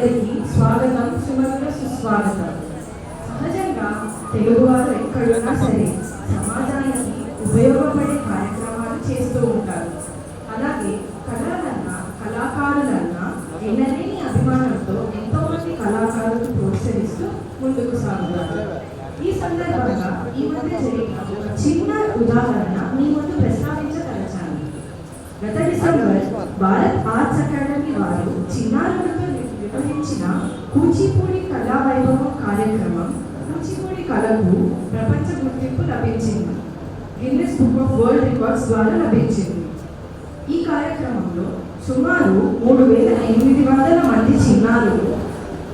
అందరికీ స్వాగతం, సుమధుర సుస్వాగతం. సహజంగా తెలుగువారు ఎక్కడున్నా సరే సమాజానికి ఉపయోగపడే కార్యక్రమాలు చేస్తూ ఉంటారు. అలాగే కళలన్నా కళాకారులన్నా ఎన్నలేని అభిమానంతో ఎంతో మంది కళాకారులు ప్రోత్సహిస్తూ ముందుకు సాగుతారు. ఈ సందర్భంగా ఈ మధ్య జరిగిన ఒక చిన్న ఉదాహరణ మీ ముందు ప్రస్తావించదలిచాను. గత డిసెంబర్ భారత్ ఆర్ట్స్ అకాడమీ వారు చిన్నారులతో నిర్వహించిన కూచిపూడి కళా వైభవం కార్యక్రమం కూచిపూడి కళకు ప్రపంచ గుర్తింపు లభించింది. Guinness book of world records ద్వారా లభించింది. ఈ కార్యక్రమంలో సుమారు 3800 మంది చిన్నారులు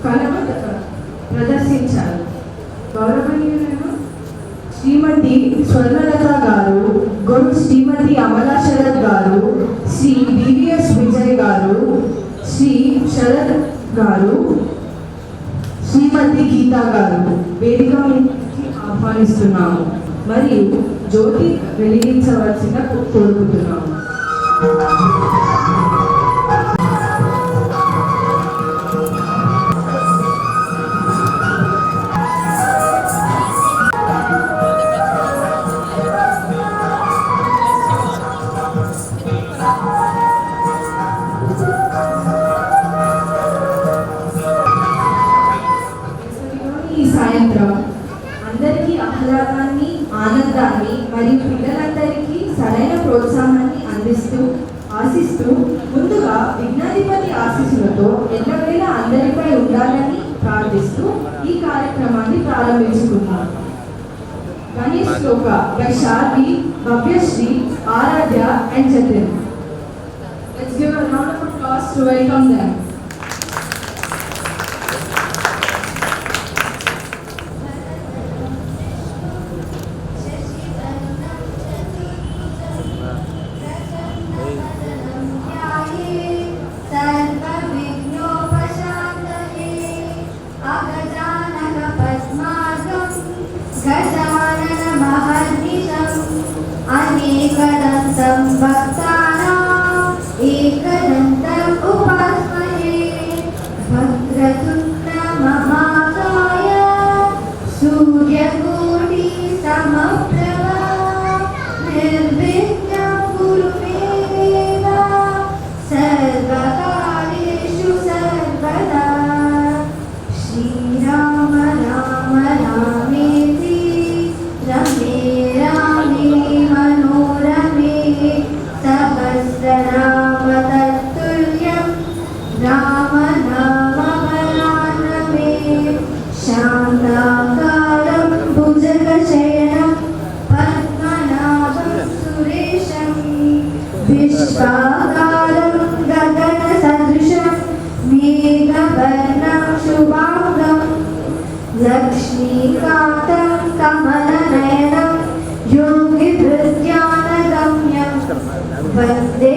కళను ప్రదర్శించారు. గౌరవనీయులను శ్రీమతి స్వర్ణలత గారు, గురు శ్రీమతి అమలా శరత్ గారు, శ్రీ బివిఎస్ విజయ్ గారు, శ్రీ శరత్ గారు, శ్రీమతి గీతా గారు వేదిక మీదకి ఆహ్వానిస్తున్నాము మరియు జ్యోతి వెలిగించవలసిన కోరుకుంటున్నాము. సాయంత్రం అందరికీ ఆహ్లాదాన్ని, ఆనందాన్ని మరియు పిల్లలందరికీ సరైన ప్రోత్సాహాన్ని ఆశిస్తూ ముందుగా విఘ్నాధిపతి ఆశీస్సులతో ఎల్లవేళ అందరిపై ఉండాలని ప్రార్థిస్తూ ఈ కార్యక్రమాన్ని ప్రారంభించుకున్నాం. గణేష్ శ్లోక by Sharvi, Bhavyasri, Aaradhya and Jatin. Let's give a round of applause to welcome them. अनेकदन्तं भक्तानाम् एकदन्तम् उपास्महे वक्रतुण्ड महाकाय सूर्यकोटि समप्रभा निर्विघ्नं कुरु मे देव सर्वकार्येषु सर्वदा. श्रीराम राम रामेति रमे रामे मनोरमे सहस्रनाम तत्तुल्यं राम नाम वरानने. शान्ताकारं भुजगशयनं पद्मनाभं सुरेशं विश्वाकारं गगनसदृशं मेघवर्णं शुभांगं लक्ष्मीकान्तं कमलनयनं योगिभृत्यानगम्यं वन्दे